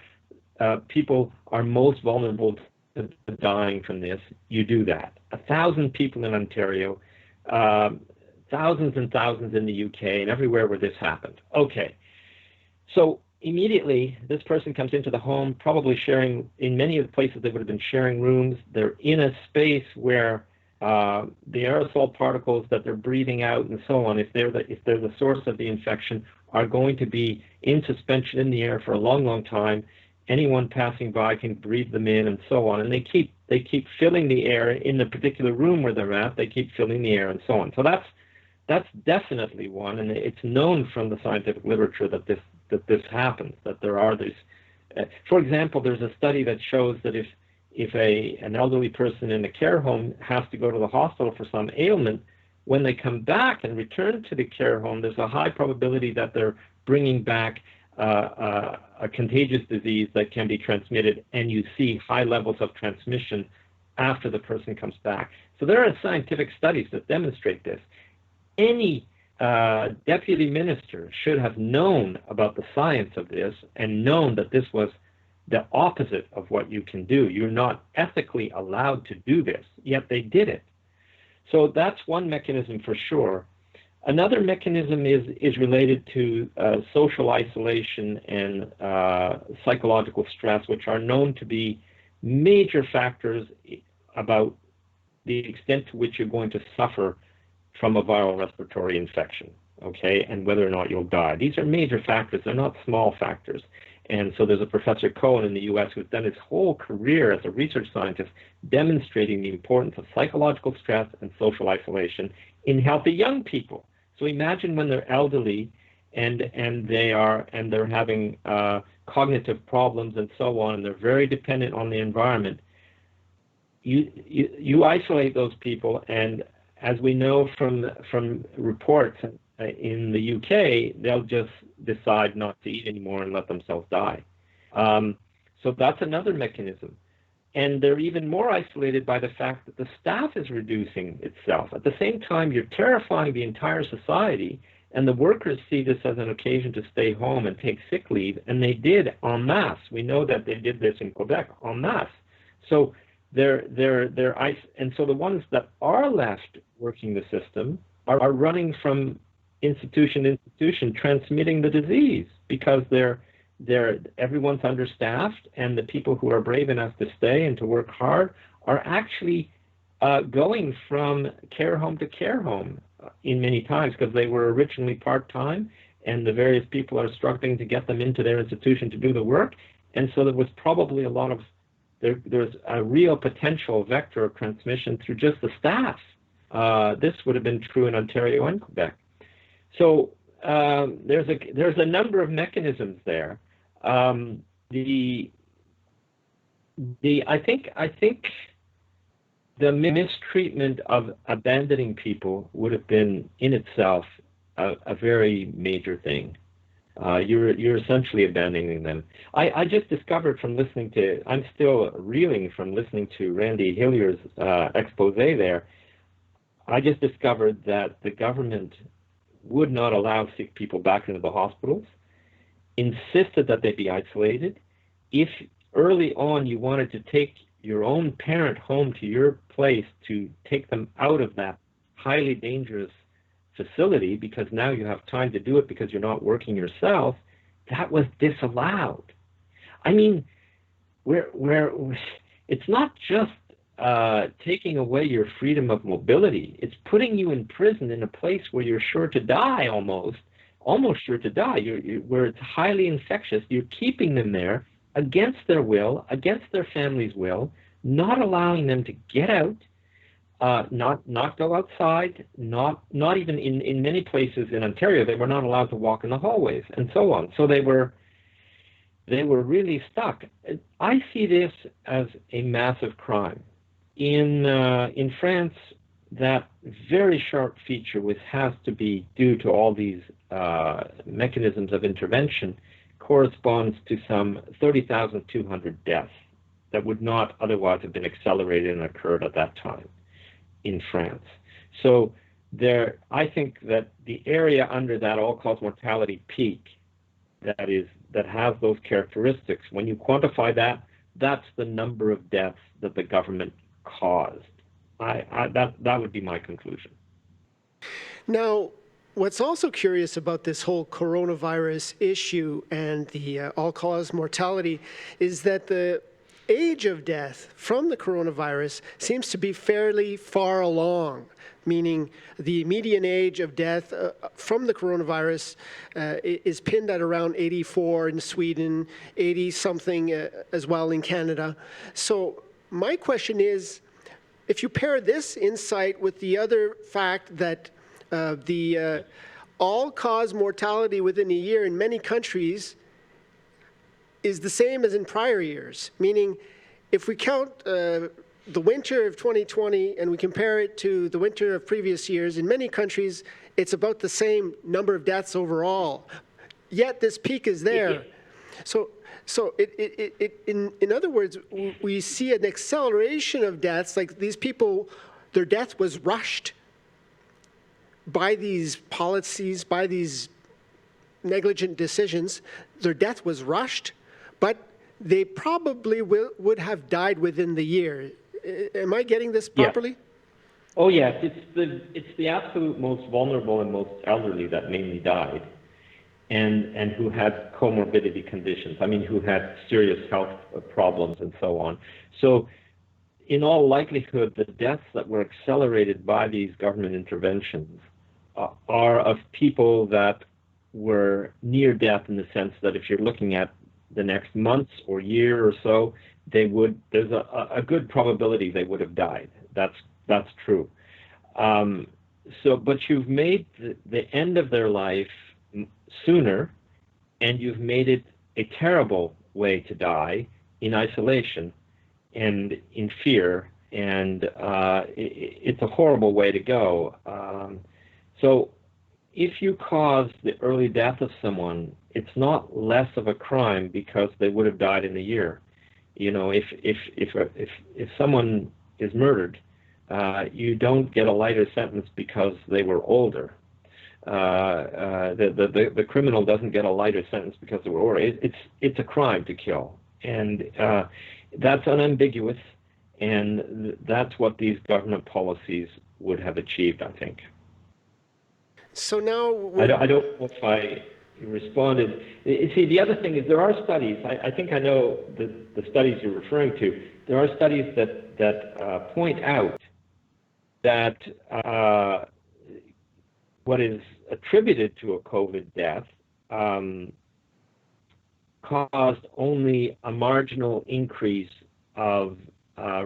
Speaker 4: people are most vulnerable to dying from this. You do that. 1,000 people in Ontario, thousands and thousands in the UK, and everywhere where this happened. Okay, so immediately this person comes into the home, probably sharing, in many of the places they would have been sharing rooms. They're in a space where the aerosol particles that they're breathing out and so on, if they're the source of the infection, are going to be in suspension in the air for a long, long time. Anyone passing by can breathe them in and so on. And they keep filling the air in the particular room where they're at. They keep filling the air and so on. So that's definitely one, and it's known from the scientific literature that this happens, that there are these. For example, there's a study that shows that if an elderly person in a care home has to go to the hospital for some ailment, when they come back and return to the care home, there's a high probability that they're bringing back a contagious disease that can be transmitted, and you see high levels of transmission after the person comes back. So there are scientific studies that demonstrate this. Any deputy minister should have known about the science of this and known that this was the opposite of what you can do. You're not ethically allowed to do this, yet they did it. So that's one mechanism for sure. Another mechanism is related to social isolation and psychological stress, which are known to be major factors about the extent to which you're going to suffer from a viral respiratory infection, okay, and whether or not you'll die. These are major factors. They're not small factors. And so there's a Professor Cohen in the US who's done his whole career as a research scientist demonstrating the importance of psychological stress and social isolation in healthy young people. So imagine when they're elderly and they're having cognitive problems and so on, and they're very dependent on the environment. You isolate those people, and as we know from reports in the UK, they'll just decide not to eat anymore and let themselves die. So that's another mechanism. And they're even more isolated by the fact that the staff is reducing itself. At the same time, you're terrifying the entire society, and the workers see this as an occasion to stay home and take sick leave, and they did en masse. We know that they did this in Quebec en masse. So and so the ones that are left working the system are running from institution to institution, transmitting the disease because everyone's understaffed, and the people who are brave enough to stay and to work hard are actually going from care home to care home in many times because they were originally part-time, and the various people are struggling to get them into their institution to do the work. And so there was probably a lot of there's a real potential vector of transmission through just the staff. This would have been true in Ontario and Quebec. So there's a number of mechanisms there. I think the mistreatment of abandoning people would have been in itself a very major thing. You're essentially abandoning them. I just discovered from listening to, I'm still reeling from listening to Randy Hillier's expose there. I just discovered that the government would not allow sick people back into the hospitals, insisted that they be isolated. If early on you wanted to take your own parent home to your place to take them out of that highly dangerous facility, because now you have time to do it because you're not working yourself, that was disallowed. I mean, it's not just taking away your freedom of mobility. It's putting you in prison in a place where you're sure to die, almost sure to die, where it's highly infectious. You're keeping them there against their will, against their family's will, not allowing them to get out, not go outside, not even in many places in Ontario, they were not allowed to walk in the hallways, and so on. So they were really stuck. I see this as a massive crime. In France, that very sharp feature, which has to be due to all these mechanisms of intervention, corresponds to some 30,200 deaths that would not otherwise have been accelerated and occurred at that time in France. So I think that the area under that all-cause mortality peak that has those characteristics, when you quantify that, that's the number of deaths that the government caused. That would be my conclusion.
Speaker 2: Now, what's also curious about this whole coronavirus issue and the all-cause mortality is that the age of death from the coronavirus seems to be fairly far along, meaning the median age of death from the coronavirus is pinned at around 84 in Sweden, 80-something as well in Canada. So my question is, if you pair this insight with the other fact that the all-cause mortality within a year in many countries is the same as in prior years, meaning if we count the winter of 2020 and we compare it to the winter of previous years, in many countries it's about the same number of deaths overall, yet this peak is there. So in other words, we see an acceleration of deaths, like these people, their death was rushed by these policies, by these negligent decisions. Their death was rushed, but they probably would have died within the year. Am I getting this properly?
Speaker 4: Yeah. Oh yes, it's the absolute most vulnerable and most elderly that mainly died, and who had comorbidity conditions. I mean, who had serious health problems and so on. So, in all likelihood, the deaths that were accelerated by these government interventions are of people that were near death, in the sense that if you're looking at the next months or year or so, there's a good probability they would have died. That's true. But you've made the end of their life sooner, and you've made it a terrible way to die, in isolation and in fear, and it's a horrible way to go. So if you cause the early death of someone, it's not less of a crime because they would have died in a year. You know, if someone is murdered, you don't get a lighter sentence because they were older. The criminal doesn't get a lighter sentence because they were older. It's a crime to kill, and that's unambiguous, and that's what these government policies would have achieved, I think.
Speaker 2: So now
Speaker 4: I don't know if I responded. See, the other thing is there are studies. I think I know the studies you're referring to. There are studies that point out that what is attributed to a COVID death caused only a marginal increase of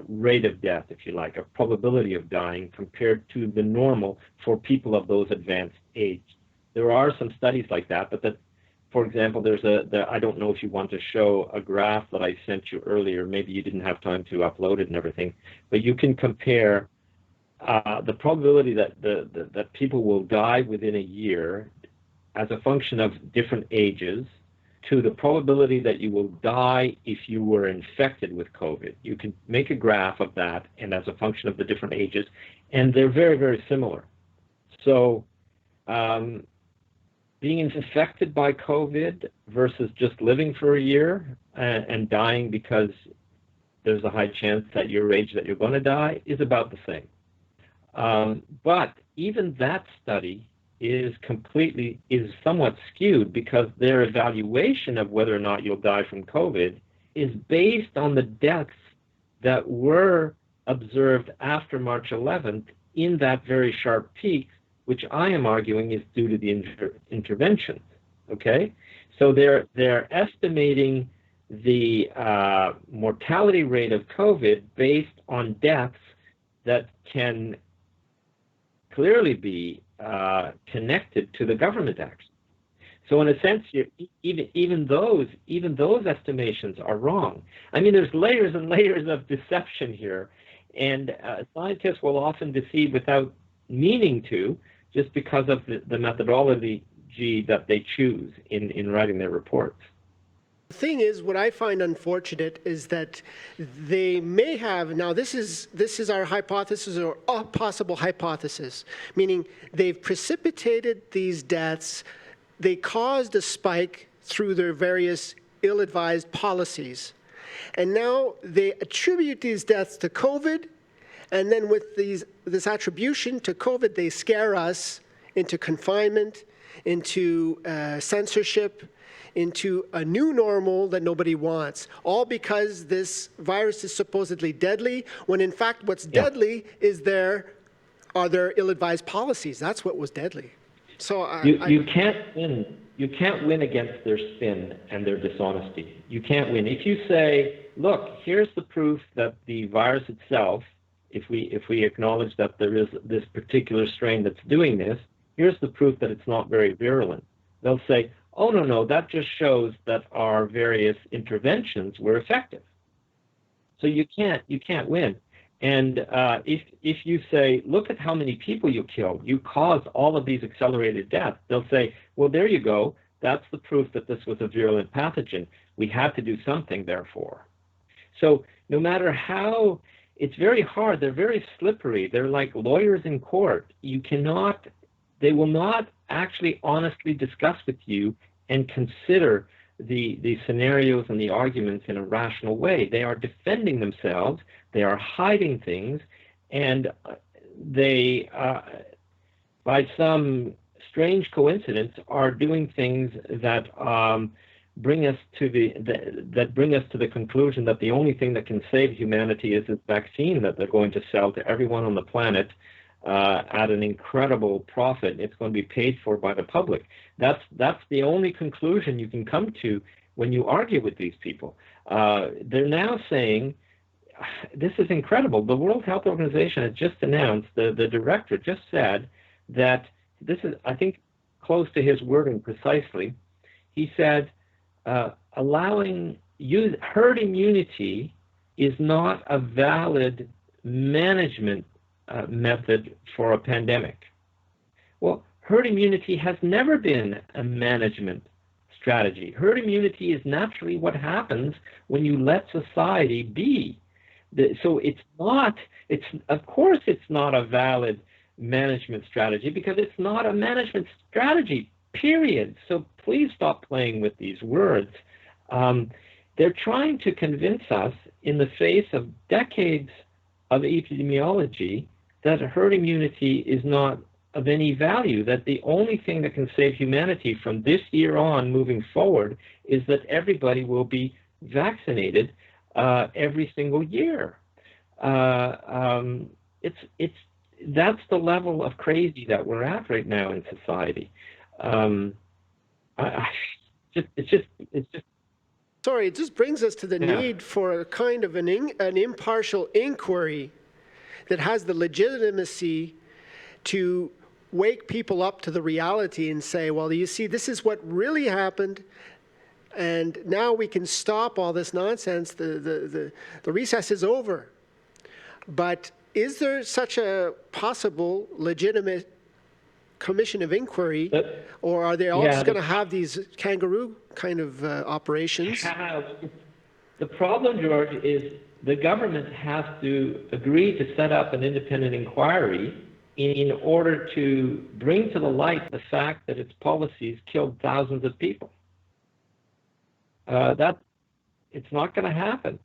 Speaker 4: rate of death, if you like, of probability of dying compared to the normal for people of those advanced age. There are some studies like that, but that, for example, I don't know if you want to show a graph that I sent you earlier. Maybe you didn't have time to upload it and everything, but you can compare the probability that people will die within a year as a function of different ages to the probability that you will die if you were infected with COVID. You can make a graph of that, and as a function of the different ages, and they're very, very similar. So being infected by COVID versus just living for a year and dying because there's a high chance at your age that you're going to die is about the same. But even that study is somewhat skewed because their evaluation of whether or not you'll die from COVID is based on the deaths that were observed after March 11th in that very sharp peak, which I am arguing is due to the interventions. Okay, so they're estimating the mortality rate of COVID based on deaths that can clearly be connected to the government action. So in a sense, even those estimations are wrong. I mean, there's layers and layers of deception here, and scientists will often deceive without meaning to, just because of the methodology that they choose in writing their reports.
Speaker 2: The thing is, what I find unfortunate is that they may have, now this is our hypothesis or a possible hypothesis, meaning they've precipitated these deaths, they caused a spike through their various ill-advised policies, and now they attribute these deaths to COVID, and then with this attribution to COVID, they scare us into confinement, into censorship, into a new normal that nobody wants, all because this virus is supposedly deadly, when in fact what's deadly is their ill-advised policies. That's what was deadly. So
Speaker 4: you can't win. You can't win against their spin and their dishonesty. You can't win. If you say, look, here's the proof that the virus itself, if we acknowledge that there is this particular strain that's doing this, here's the proof that it's not very virulent. They'll say, oh, no, that just shows that our various interventions were effective. So you can't win. And if you say, look at how many people you killed, you caused all of these accelerated deaths, they'll say, well, there you go. That's the proof that this was a virulent pathogen. We had to do something, therefore. So no matter how, it's very hard. They're very slippery. They're like lawyers in court. They will not actually honestly discuss with you and consider the scenarios and the arguments in a rational way. They are defending themselves, they are hiding things, and they, by some strange coincidence, are doing things that bring us to the conclusion that the only thing that can save humanity is this vaccine that they're going to sell to everyone on the planet at an incredible profit. It's going to be paid for by the public. That's the only conclusion you can come to when you argue with these people. They're now saying, this is incredible. The World Health Organization has just announced, the director just said that, this is, I think, close to his wording precisely. He said, herd immunity is not a valid management method for a pandemic. Well, herd immunity has never been a management strategy. Herd immunity is naturally what happens when you let society be. So of course it's not a valid management strategy because it's not a management strategy, period. So please stop playing with these words. They're trying to convince us in the face of decades of epidemiology that herd immunity is not of any value, that the only thing that can save humanity from this year on moving forward is that everybody will be vaccinated every single year. That's the level of crazy that we're at right now in society. It's just
Speaker 2: Sorry, it just brings us to the need for a kind of an impartial inquiry that has the legitimacy to wake people up to the reality and say, well, you see, this is what really happened, and now we can stop all this nonsense. The recess is over. But is there such a possible legitimate commission of inquiry, or are they all just going to have these kangaroo kind of operations?
Speaker 4: The problem, George, is the government has to agree to set up an independent inquiry in order to bring to the light the fact that its policies killed thousands of people. It's not going to happen.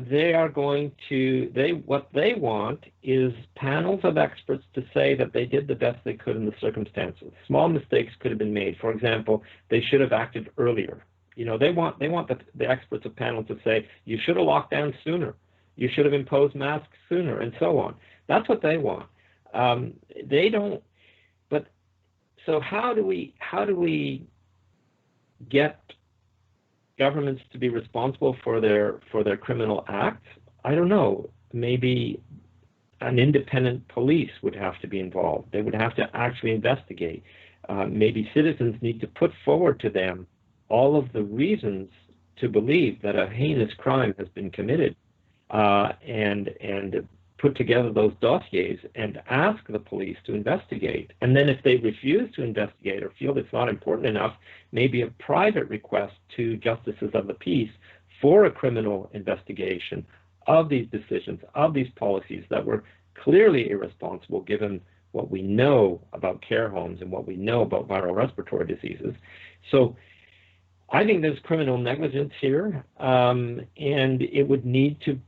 Speaker 4: They are going to, what they want is panels of experts to say that they did the best they could in the circumstances. Small mistakes could have been made. For example, they should have acted earlier. You know, they want the experts of panels to say, you should have locked down sooner. You should have imposed masks sooner, and so on. That's what they want. They don't, but so how do we get governments to be responsible for their criminal acts? I don't know. Maybe an independent police would have to be involved. They would have to actually investigate. Maybe citizens need to put forward to them all of the reasons to believe that a heinous crime has been committed, and put together those dossiers and ask the police to investigate. And then if they refuse to investigate or feel it's not important enough, maybe a private request to justices of the peace for a criminal investigation of these decisions, of these policies that were clearly irresponsible given what we know about care homes and what we know about viral respiratory diseases. So I think there's criminal negligence here, and it would need to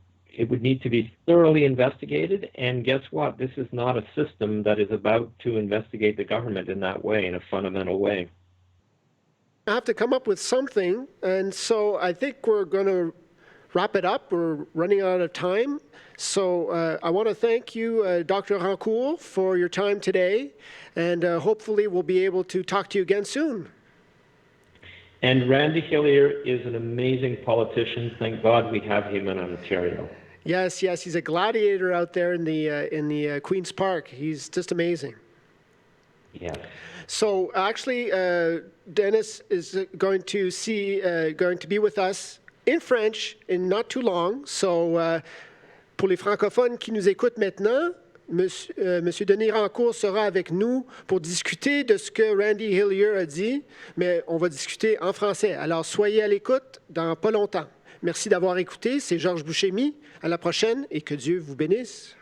Speaker 4: be thoroughly investigated. And guess what? This is not a system that is about to investigate the government in that way, in a fundamental way.
Speaker 2: I have to come up with something, and so I think we're going to wrap it up. We're running out of time. So I want to thank you, Dr. Rancourt, for your time today, and hopefully we'll be able to talk to you again soon.
Speaker 4: And Randy Hillier is an amazing politician. Thank God we have him in Ontario.
Speaker 2: Yes, he's a gladiator out there in the Queen's Park. He's just amazing.
Speaker 4: Yeah.
Speaker 2: So actually, Denis is going to be with us in French in not too long. So pour les francophones qui nous écoutent maintenant, Monsieur Denis Rancourt sera avec nous pour discuter de ce que Randy Hillier a dit, mais on va discuter en français. Alors soyez à l'écoute dans pas longtemps. Merci d'avoir écouté. C'est Georges Bouchemi. À la prochaine et que Dieu vous bénisse.